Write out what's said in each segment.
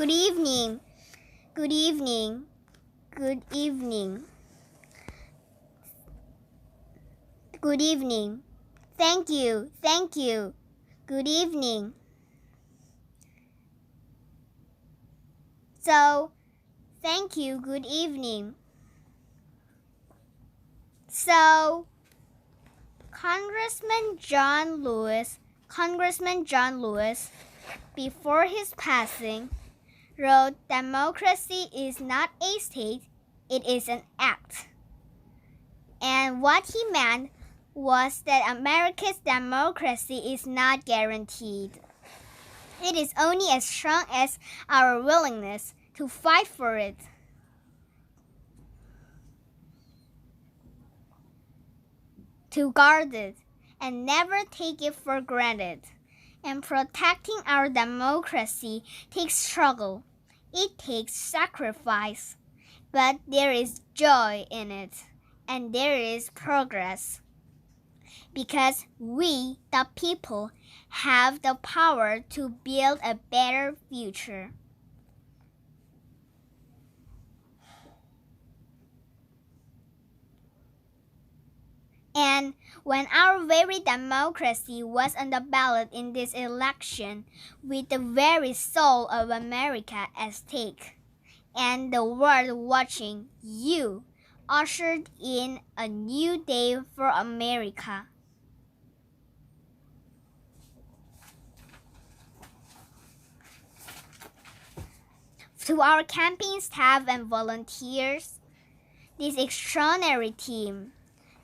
Good evening. Good evening. Good evening. Good evening. Thank you. Thank you. Good evening. So, thank you. Good evening. So, Congressman John Lewis, before his passing, wrote, "Democracy is not a state, it is an act." And what he meant was that America's democracy is not guaranteed. It is only as strong as our willingness to fight for it. To guard it and never take it for granted. And protecting our democracy takes struggle. It takes sacrifice. But there is joy in it, and there is progress. Because we, the people, have the power to build a better future. And when our very democracy was on the ballot in this election, with the very soul of America at stake, and the world watching, you ushered in a new day for America. To our campaign staff and volunteers, this extraordinary team,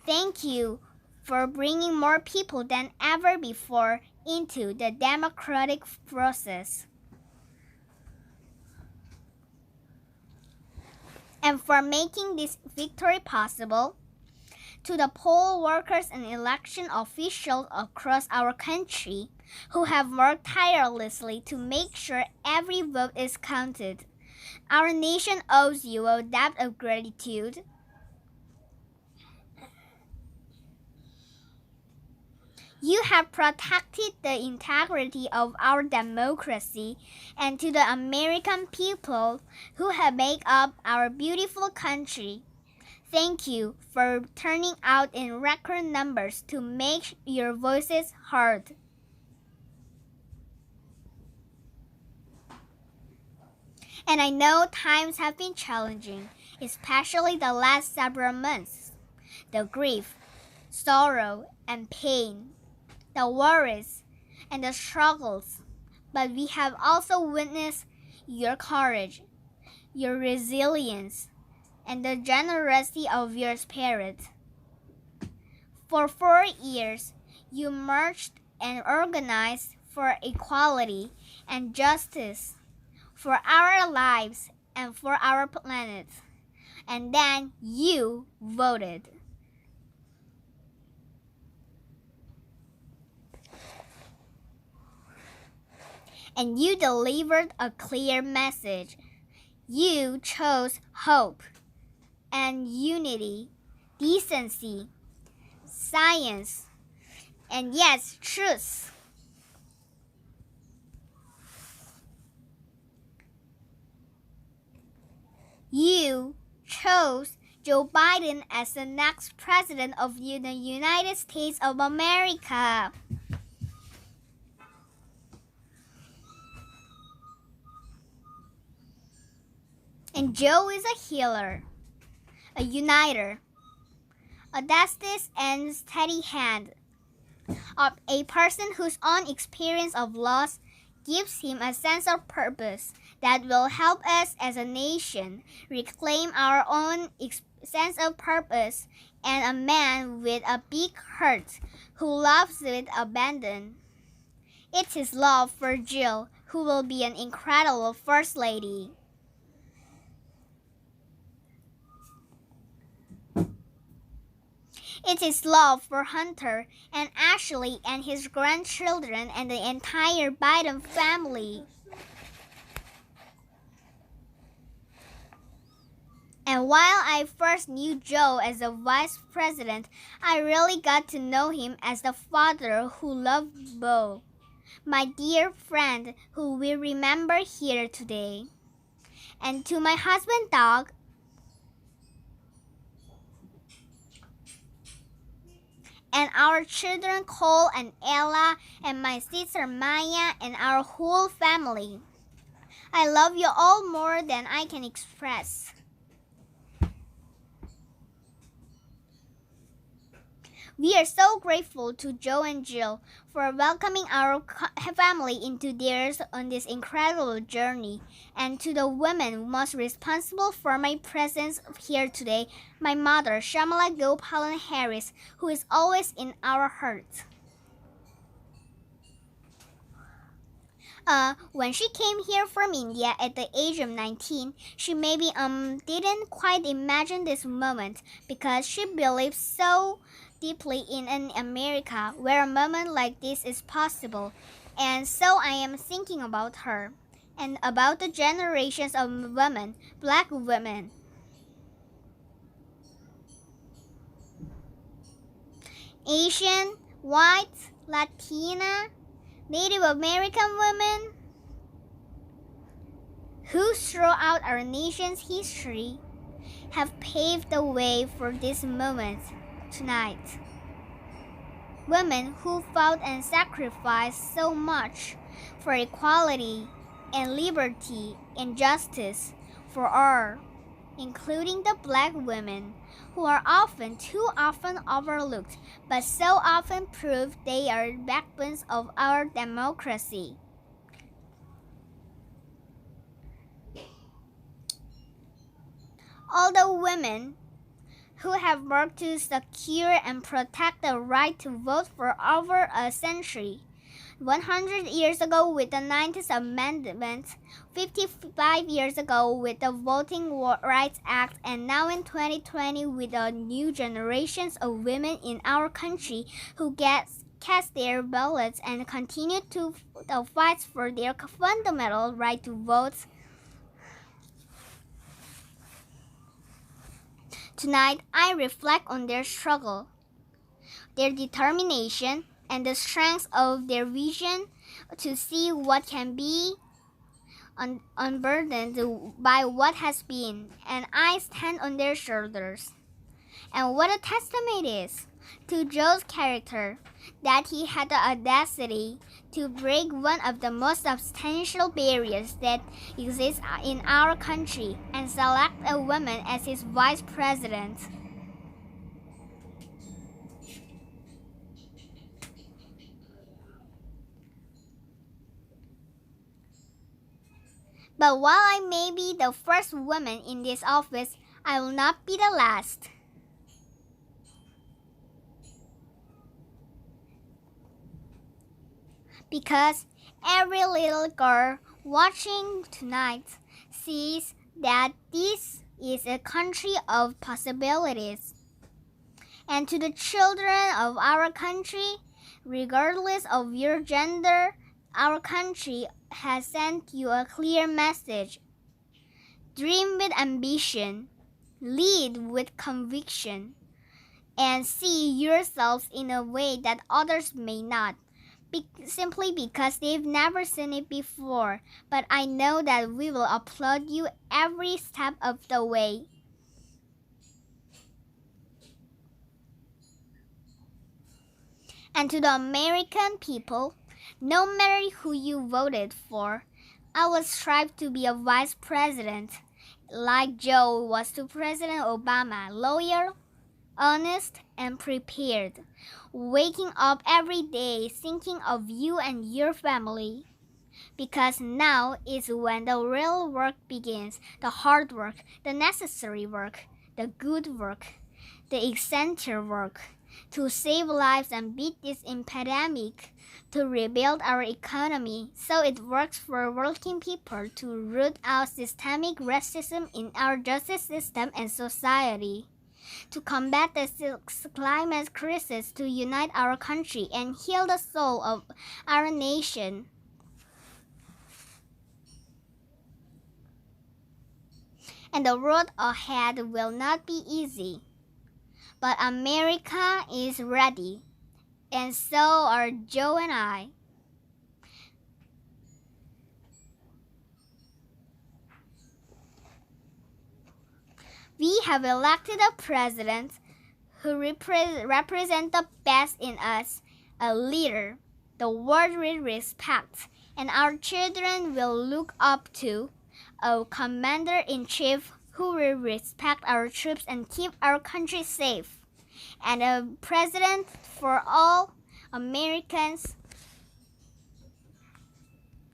thank you for bringing more people than ever before into the democratic process. And for making this victory possible. To the poll workers and election officials across our country who have worked tirelessly to make sure every vote is counted. Our nation owes you a debt of gratitude. You have protected the integrity of our democracy, and to the American people who have made up our beautiful country, thank you for turning out in record numbers to make your voices heard. And I know times have been challenging, especially the last several months. The grief, sorrow, and pain, the worries, and the struggles. But we have also witnessed your courage, your resilience, and the generosity of your spirit. For 4 years, you marched and organized for equality and justice, for our lives and for our planet. And then you voted. And you delivered a clear message. You chose hope and unity, decency, science, and yes, truth. You chose Joe Biden as the next president of the United States of America. And Joe is a healer, a uniter, a justice and steady hand of a person whose own experience of loss gives him a sense of purpose that will help us as a nation reclaim our own sense of purpose, and a man with a big heart who loves with abandon. It's his love for Jill who will be an incredible First Lady. It is love for Hunter and Ashley and his grandchildren and the entire Biden family. And while I first knew Joe as a vice president, I really got to know him as the father who loved Bo, my dear friend who we remember here today, and to my husband Doug, and our children Cole and Ella, and my sister Maya, and our whole family. I love you all more than I can express. We are so grateful to Joe and Jill for welcoming our family into theirs on this incredible journey, and to the women most responsible for my presence here today, my mother, Shamala Gopalan Harris, who is always in our hearts. When she came here from India at the age of 19, she maybe didn't quite imagine this moment because she believed so deeply in an America where a moment like this is possible. And so I am thinking about her and about the generations of women, black women, Asian, white, Latina, Native American women who throughout our nation's history have paved the way for this moment tonight. Women who fought and sacrificed so much for equality and liberty and justice for all, including the black women, who are too often overlooked, but so often prove they are backbones of our democracy. All the women who have worked to secure and protect the right to vote for over a century. 100 years ago with the 19th Amendment, 55 years ago with the Voting Rights Act, and now in 2020 with the new generations of women in our country who cast their ballots and continue to fight for their fundamental right to vote. Tonight, I reflect on their struggle, their determination, and the strength of their vision to see what can be unburdened by what has been, and I stand on their shoulders. And what a testament it is to Joe's character that he had the audacity to break one of the most substantial barriers that exists in our country and select a woman as his vice president. But while I may be the first woman in this office, I will not be the last. Because every little girl watching tonight sees that this is a country of possibilities. And to the children of our country, regardless of your gender, our country has sent you a clear message. Dream with ambition, lead with conviction, and see yourselves in a way that others may not. Simply because they've never seen it before, but I know that we will applaud you every step of the way. And to the American people, no matter who you voted for, I will strive to be a vice president, like Joe was to President Obama, loyal, honest, and prepared, waking up every day thinking of you and your family. Because now is when the real work begins, the hard work, the necessary work, the good work, the essential work, to save lives and beat this epidemic, to rebuild our economy so it works for working people, to root out systemic racism in our justice system and society, to combat the climate crisis, to unite our country and heal the soul of our nation. And the road ahead will not be easy, but America is ready, and so are Joe and I. have elected a president who represents the best in us, a leader the world will respect and our children will look up to, a commander-in-chief who will respect our troops and keep our country safe, and a president for all Americans